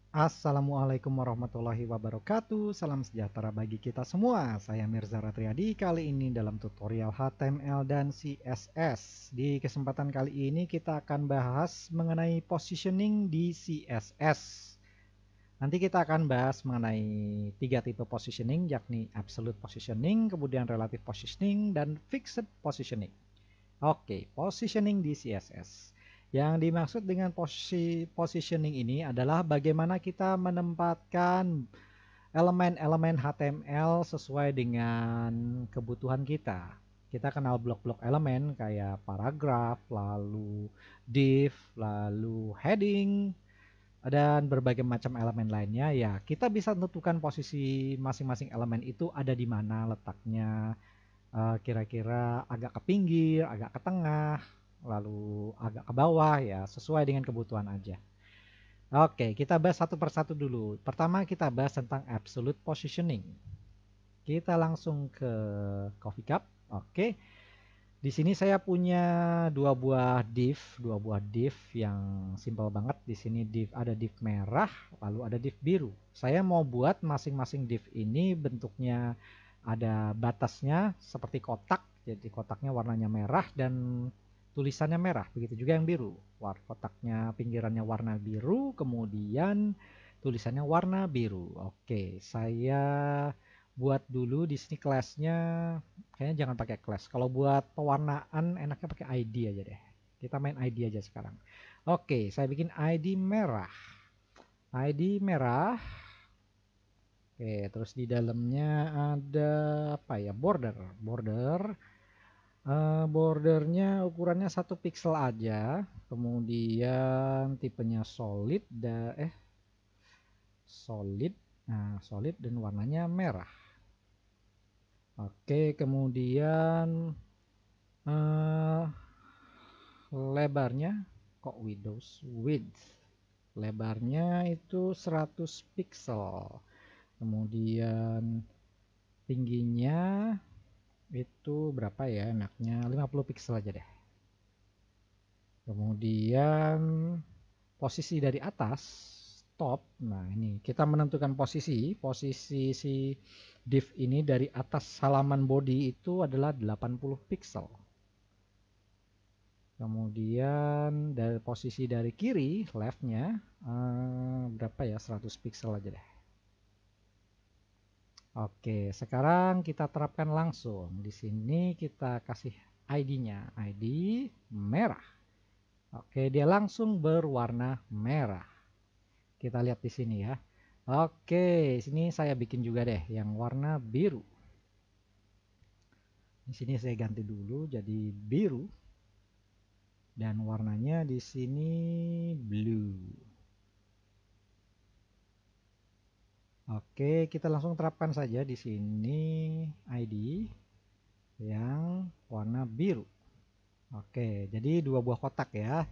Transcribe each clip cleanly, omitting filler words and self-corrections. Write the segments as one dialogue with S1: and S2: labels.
S1: Assalamualaikum warahmatullahi wabarakatuh. Salam sejahtera bagi kita semua. Saya Mirza Ratriadi. Kali ini dalam tutorial HTML dan CSS. Di kesempatan kali ini kita akan bahas mengenai positioning di CSS. Nanti kita akan bahas mengenai tiga tipe positioning, yakni absolute positioning, kemudian relative positioning, dan fixed positioning. Oke, positioning di CSS. Yang dimaksud dengan positioning ini adalah bagaimana kita menempatkan elemen-elemen HTML sesuai dengan kebutuhan kita. Kita kenal blok-blok elemen kayak paragraf, lalu div, lalu heading, dan berbagai macam elemen lainnya. Ya, kita bisa tentukan posisi masing-masing elemen itu ada di mana letaknya. Kira-kira agak ke pinggir, agak ke tengah, lalu agak ke bawah ya, sesuai dengan kebutuhan aja. Oke, kita bahas satu persatu dulu. Pertama kita bahas tentang absolute positioning. Kita langsung ke Coffee Cup. Oke. Di sini saya punya dua buah div yang simple banget. Di sini ada div merah, lalu ada div biru. Saya mau buat masing-masing div ini bentuknya ada batasnya seperti kotak. Jadi kotaknya warnanya merah dan tulisannya merah. Begitu juga yang biru. Kotaknya pinggirannya warna biru, kemudian tulisannya warna biru. Oke, saya buat dulu di sini kelasnya. Kayaknya jangan pakai class. Kalau buat pewarnaan enaknya pakai ID aja deh. Kita main ID aja sekarang. Oke, saya bikin ID merah. ID merah. Oke, terus di dalamnya ada apa ya? Border. Bordernya ukurannya 1 pixel aja. Kemudian tipenya solid. Nah, solid dan warnanya merah. Oke, kemudian eh, lebarnya kok width lebarnya itu 100 pixel, kemudian tingginya itu berapa ya enaknya, 50 pixel aja deh. Kemudian posisi dari atas top, nah ini kita menentukan posisi si div ini dari atas halaman body itu adalah 80 pixel. Kemudian dari posisi dari kiri, leftnya berapa ya? 100 pixel aja deh. Oke, sekarang kita terapkan langsung. Di sini kita kasih ID-nya, ID merah. Oke, dia langsung berwarna merah. Kita lihat di sini ya. Oke, sini saya bikin juga deh yang warna biru. Di sini saya ganti dulu jadi biru. Dan warnanya di sini blue. Oke, kita langsung terapkan saja di sini ID yang warna biru. Oke, jadi dua buah kotak ya,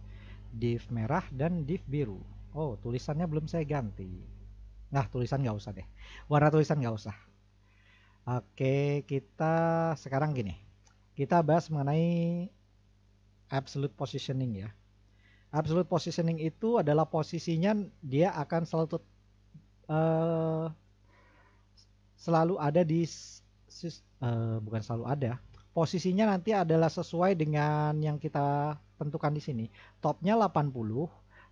S1: div merah dan div biru. Oh, tulisannya belum saya ganti. Nah, tulisan nggak usah deh. Warna tulisan nggak usah. Oke, kita sekarang gini. Kita bahas mengenai absolute positioning ya. Absolute positioning itu adalah posisinya dia akan uh, selalu ada bukan selalu ada. Posisinya nanti adalah sesuai dengan yang kita tentukan di sini. Topnya 80,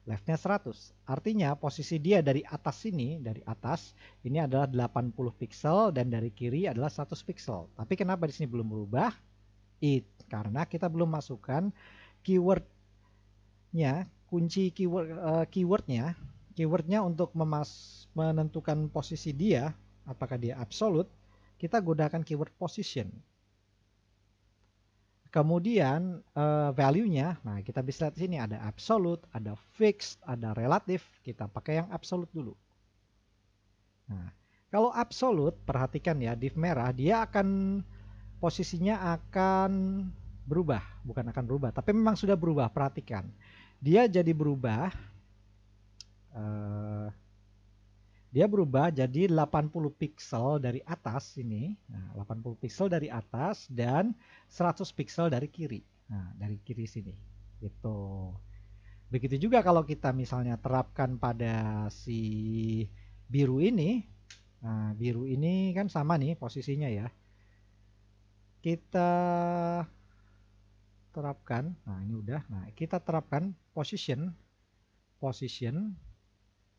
S1: leftnya 100. Artinya posisi dia dari atas sini, dari atas ini adalah 80 pixel dan dari kiri adalah 100 pixel. Tapi kenapa di sini belum berubah? Karena kita belum masukkan keywordnya, kunci keywordnya untuk menentukan posisi dia, apakah dia absolute, kita gunakan keyword position. Kemudian value-nya, nah kita bisa lihat di sini ada absolute, ada fixed, ada relative. Kita pakai yang absolute dulu. Nah, kalau absolute, perhatikan ya, div merah dia akan posisinya akan berubah, bukan akan berubah, tapi memang sudah berubah. Perhatikan, dia jadi berubah. Dia berubah jadi 80 pixel dari atas ini. Nah, 80 pixel dari atas dan 100 pixel dari kiri. Nah, dari kiri sini. Gitu. Begitu juga kalau kita misalnya terapkan pada si biru ini. Nah, biru ini kan sama nih posisinya ya. Kita terapkan. Nah, ini udah. Nah, kita terapkan position.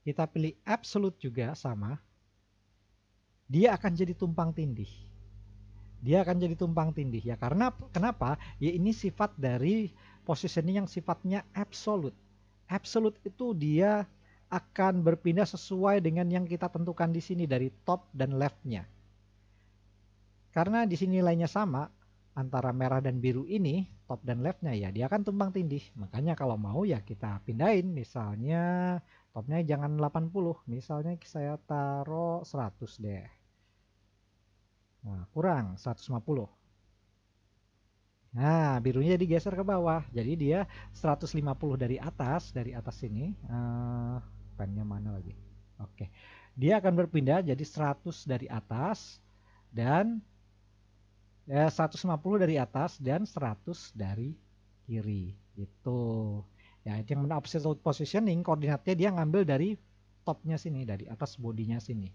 S1: Kita pilih absolute juga sama. Dia akan jadi tumpang tindih. Ya, karena kenapa? Ya, ini sifat dari positioning yang sifatnya absolute. Absolute itu dia akan berpindah sesuai dengan yang kita tentukan di sini dari top dan leftnya. Karena di sini nilainya sama antara merah dan biru ini, top dan leftnya, ya dia akan tumpang tindih. Makanya kalau mau ya kita pindahin, misalnya topnya jangan 80, misalnya saya taruh 100 deh. Nah, kurang 150. Nah, birunya digeser ke bawah. Jadi dia 150 dari atas sini. Pennya mana lagi? Oke. Dia akan berpindah jadi 100 dari atas dan 150 dari atas dan 100 dari kiri. Gitu. Ya, itu yang mana absolute positioning, koordinatnya dia ngambil dari topnya sini, dari atas bodinya sini.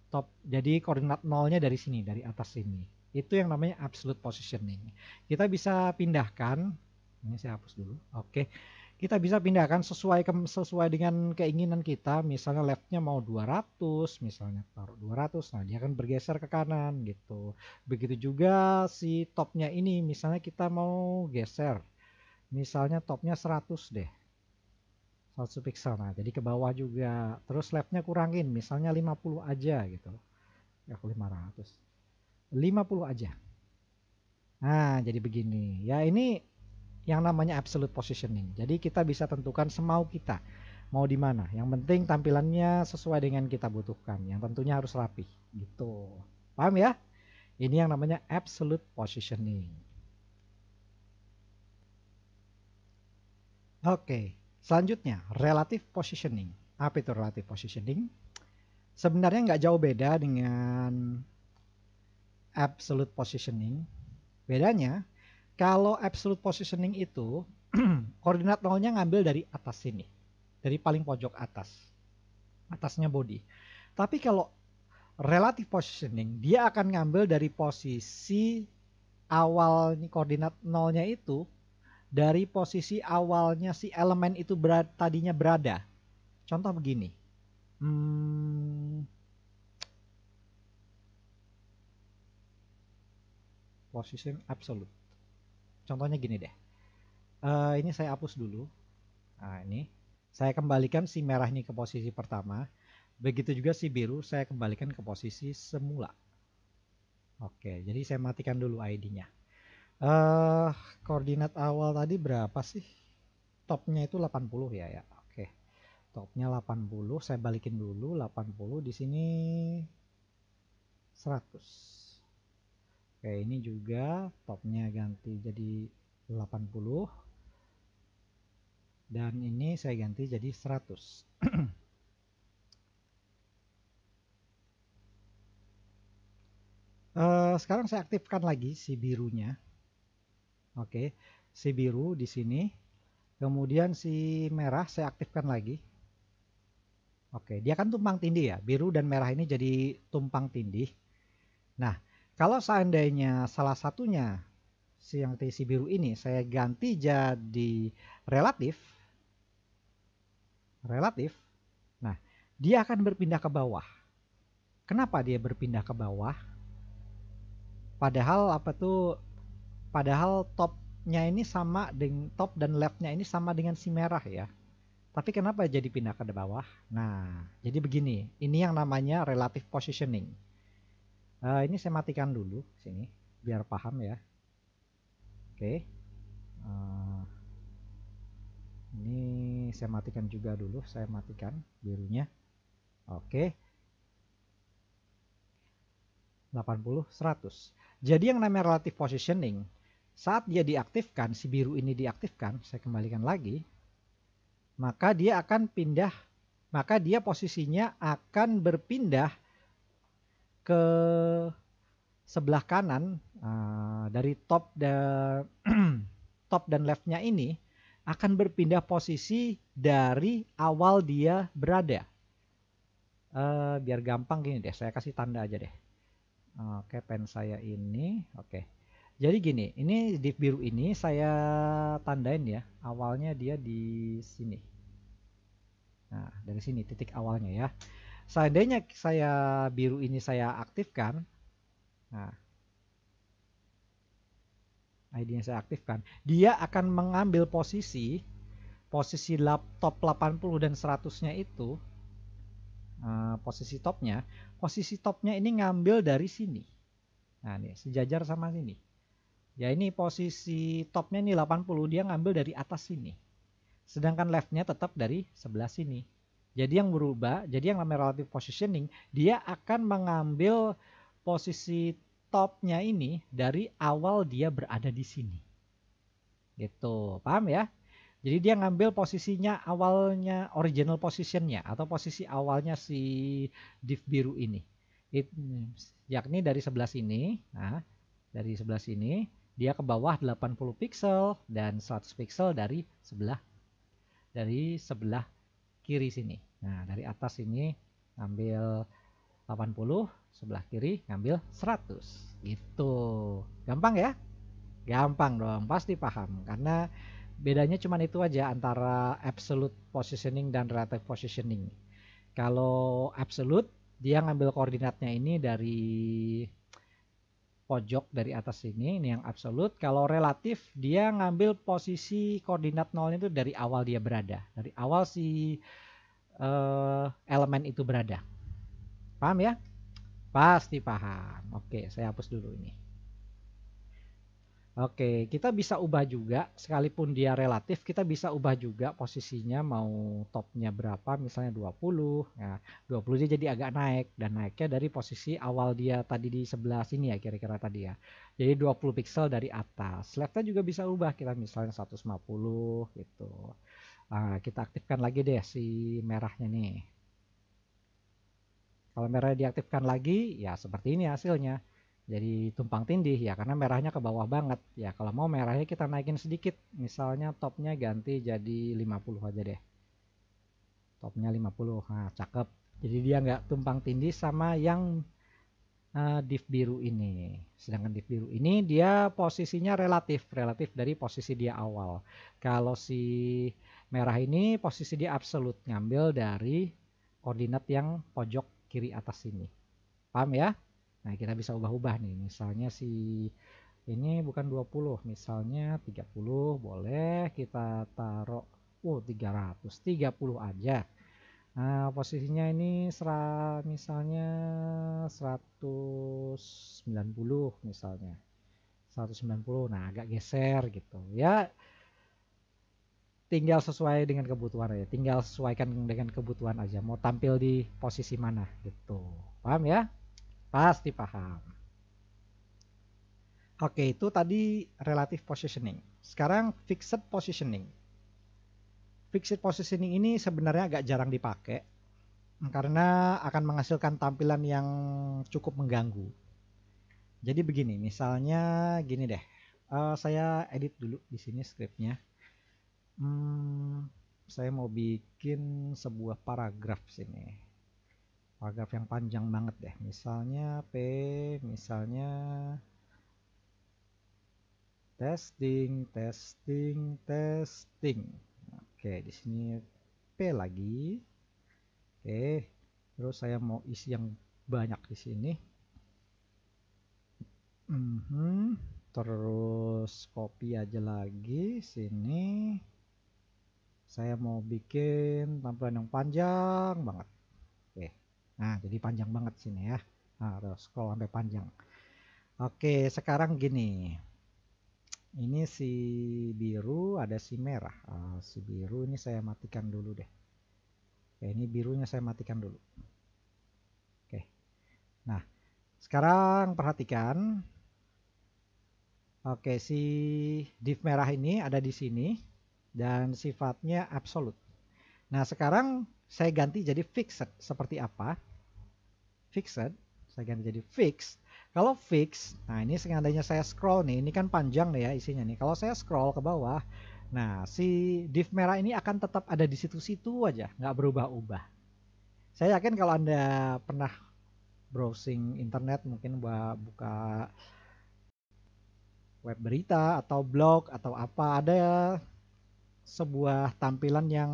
S1: Top. Jadi koordinat nolnya dari sini, dari atas sini. Itu yang namanya absolute positioning. Kita bisa pindahkan, ini saya hapus dulu. Oke. Kita bisa pindahkan sesuai dengan keinginan kita. Misalnya leftnya mau 200, misalnya taruh 200. Nah, dia akan bergeser ke kanan gitu. Begitu juga si topnya ini, misalnya kita mau geser. Misalnya topnya 100 deh. 100 pixel. Nah, jadi ke bawah juga. Terus leftnya kurangin, misalnya 50 aja gitu. Ya, 500. 50 aja. Nah, jadi begini. Ya, ini yang namanya absolute positioning. Jadi kita bisa tentukan semau kita. Mau di mana. Yang penting tampilannya sesuai dengan kita butuhkan. Yang tentunya harus rapi. Gitu. Paham ya? Ini yang namanya absolute positioning. Oke. Selanjutnya, relative positioning. Apa itu relative positioning? Sebenarnya nggak jauh beda dengan absolute positioning. Bedanya, kalau absolute positioning itu koordinat nolnya ngambil dari atas sini, dari paling pojok atas, atasnya body. Tapi kalau relative positioning, dia akan ngambil dari posisi awal koordinat nolnya itu, dari posisi awalnya si elemen itu tadinya berada. Contoh begini. Position absolute. Contohnya gini deh. Ini saya hapus dulu. Nah, ini saya kembalikan si merah ini ke posisi pertama. Begitu juga si biru saya kembalikan ke posisi semula. Oke, jadi saya matikan dulu ID-nya. Koordinat awal tadi berapa sih? Topnya itu 80 ya ya. Oke. Topnya 80, saya balikin dulu 80, di sini 100. Oke, ini juga topnya ganti jadi 80. Dan ini saya ganti jadi 100. Sekarang saya aktifkan lagi si birunya. Oke, si biru di sini. Kemudian si merah saya aktifkan lagi. Oke, dia kan tumpang tindih ya. Biru dan merah ini jadi tumpang tindih. Nah, kalau seandainya salah satunya si biru ini saya ganti jadi relatif. Nah, dia akan berpindah ke bawah. Kenapa dia berpindah ke bawah? Padahal topnya ini sama dengan top dan leftnya ini sama dengan si merah ya. Tapi kenapa jadi pindah ke bawah? Nah, jadi begini. Ini yang namanya relative positioning. Ini saya matikan dulu sini biar paham ya. Oke. Ini saya matikan juga dulu. Saya matikan birunya. Oke. 80, 100. Jadi yang namanya relative positioning, saat dia diaktifkan, si biru ini diaktifkan, saya kembalikan lagi, maka dia akan pindah, maka dia posisinya akan berpindah ke sebelah kanan dari top dan top dan leftnya ini akan berpindah posisi dari awal dia berada. Biar gampang gini deh, saya kasih tanda aja deh. Oke, pen saya ini, oke. Jadi gini, ini div biru ini saya tandain ya, awalnya dia di sini. Nah, dari sini titik awalnya ya. Seandainya saya biru ini saya aktifkan, nah, ID-nya saya aktifkan, dia akan mengambil posisi top 80 dan 100-nya itu, posisi topnya ini ngambil dari sini. Nah, ini sejajar sama sini. Ya, ini posisi topnya nih 80, dia ngambil dari atas sini. Sedangkan leftnya tetap dari sebelah sini. Jadi yang berubah, jadi yang namanya relative positioning, dia akan mengambil posisi topnya ini dari awal dia berada di sini. Gitu, paham ya? Jadi dia ngambil posisinya awalnya, original positionnya atau posisi awalnya si div biru ini. Yakni dari sebelah sini. Nah, dari sebelah sini dia ke bawah 80 pixel dan 100 pixel dari sebelah kiri sini. Nah, dari atas ini ngambil 80, sebelah kiri ngambil 100. Gitu. Gampang ya? Gampang dong, pasti paham. Karena bedanya cuma itu aja antara absolute positioning dan relative positioning. Kalau absolute, dia ngambil koordinatnya ini dari pojok dari atas ini yang absolute. Kalau relatif, dia ngambil posisi koordinat nolnya itu dari awal dia berada. Dari awal si elemen itu berada. Paham ya? Pasti paham. Oke, saya hapus dulu ini. Oke, kita bisa ubah juga, sekalipun dia relatif, kita bisa ubah juga posisinya mau topnya berapa, misalnya 20. Nah, 20 dia jadi agak naik, dan naiknya dari posisi awal dia tadi di sebelah sini ya, kira-kira tadi ya. Jadi 20 pixel dari atas. Leftnya juga bisa ubah, kita misalnya 150 gitu. Nah, kita aktifkan lagi deh si merahnya nih. Kalau merahnya diaktifkan lagi, ya seperti ini hasilnya. Jadi tumpang tindih ya, karena merahnya ke bawah banget. Ya kalau mau merahnya kita naikin sedikit. Misalnya topnya ganti jadi 50 aja deh. Topnya 50, nah cakep. Jadi dia nggak tumpang tindih sama yang div biru ini. Sedangkan div biru ini dia posisinya relatif dari posisi dia awal. Kalau si merah ini posisi dia absolut, ngambil dari koordinat yang pojok kiri atas sini. Paham ya? Nah, kita bisa ubah-ubah nih. Misalnya si ini bukan 20, misalnya 30 boleh kita taruh 330 aja. Nah, posisinya ini misalnya 190 misalnya. 190. Nah, agak geser gitu. Ya, tinggal sesuai dengan kebutuhan aja. Tinggal sesuaikan dengan kebutuhan aja. Mau tampil di posisi mana gitu. Paham ya? Pasti paham. Oke, itu tadi relative positioning. Sekarang fixed positioning. Fixed positioning ini sebenarnya agak jarang dipakai karena akan menghasilkan tampilan yang cukup mengganggu. Jadi begini, misalnya gini deh. Saya edit dulu di sini scriptnya. Saya mau bikin sebuah paragraf sini. Paragraf yang panjang banget deh. Misalnya misalnya testing. Oke, di sini P lagi. Oke, terus saya mau isi yang banyak di sini. Terus copy aja lagi sini. Saya mau bikin tampilan yang panjang banget. Oke, nah jadi panjang banget sini ya. Nah, terus scroll sampai panjang. Oke, sekarang gini. Ini si biru, ada si merah. Si biru ini saya matikan dulu deh. Oke, ini birunya saya matikan dulu. Oke. Nah, sekarang perhatikan. Oke, si div merah ini ada di sini dan sifatnya absolute. Nah, sekarang saya ganti jadi fixed. Seperti apa? Fixed, saya ganti jadi fixed. Kalau fix, nah ini seandainya saya scroll nih, ini kan panjang nih ya isinya nih. Kalau saya scroll ke bawah, Nah, si div merah ini akan tetap ada di situ-situ aja, nggak berubah-ubah. Saya yakin kalau Anda pernah browsing internet, mungkin buka web berita atau blog atau apa, ada sebuah tampilan yang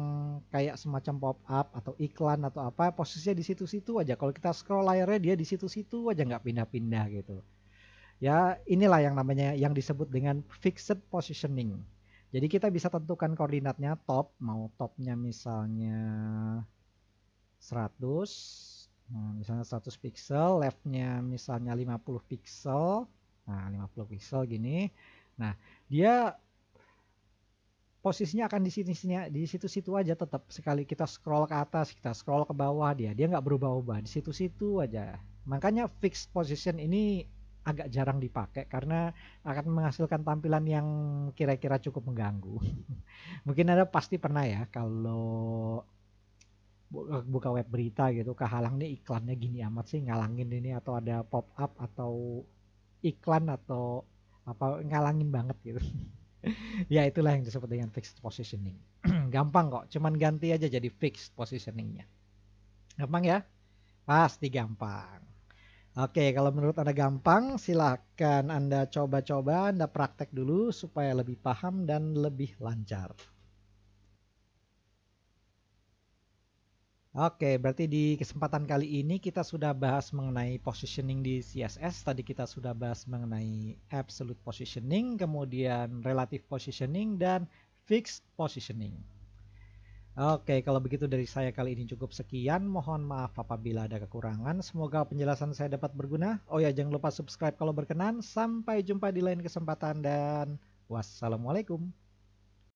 S1: kayak semacam pop up atau iklan atau apa, posisinya di situ-situ aja. Kalau kita scroll layarnya dia di situ-situ aja, nggak pindah-pindah gitu. Ya, inilah yang namanya yang disebut dengan fixed positioning. Jadi kita bisa tentukan koordinatnya top, mau topnya misalnya 100, misalnya 100 pixel, leftnya misalnya 50 pixel. Nah, 50 pixel gini. Nah, dia posisinya akan di sini sini di situ-situ aja, tetap sekali kita scroll ke atas, kita scroll ke bawah, dia nggak berubah-ubah di situ-situ aja. Makanya fixed position ini agak jarang dipakai karena akan menghasilkan tampilan yang kira-kira cukup mengganggu. Mungkin Anda pasti pernah ya kalau buka web berita gitu, kehalang nih iklannya gini amat sih, ngalangin ini, atau ada pop up atau iklan atau apa, ngalangin banget gitu. Ya itulah yang disebut dengan fixed positioning. Gampang kok, cuman ganti aja jadi fixed positioningnya. Gampang ya? Pasti gampang. Oke, kalau menurut Anda gampang, silakan Anda coba-coba, Anda praktek dulu supaya lebih paham dan lebih lancar. Oke, berarti di kesempatan kali ini kita sudah bahas mengenai positioning di CSS. Tadi kita sudah bahas mengenai absolute positioning, kemudian relative positioning, dan fixed positioning. Oke, kalau begitu dari saya kali ini cukup sekian. Mohon maaf apabila ada kekurangan. Semoga penjelasan saya dapat berguna. Oh ya, jangan lupa subscribe kalau berkenan. Sampai jumpa di lain kesempatan dan wassalamualaikum.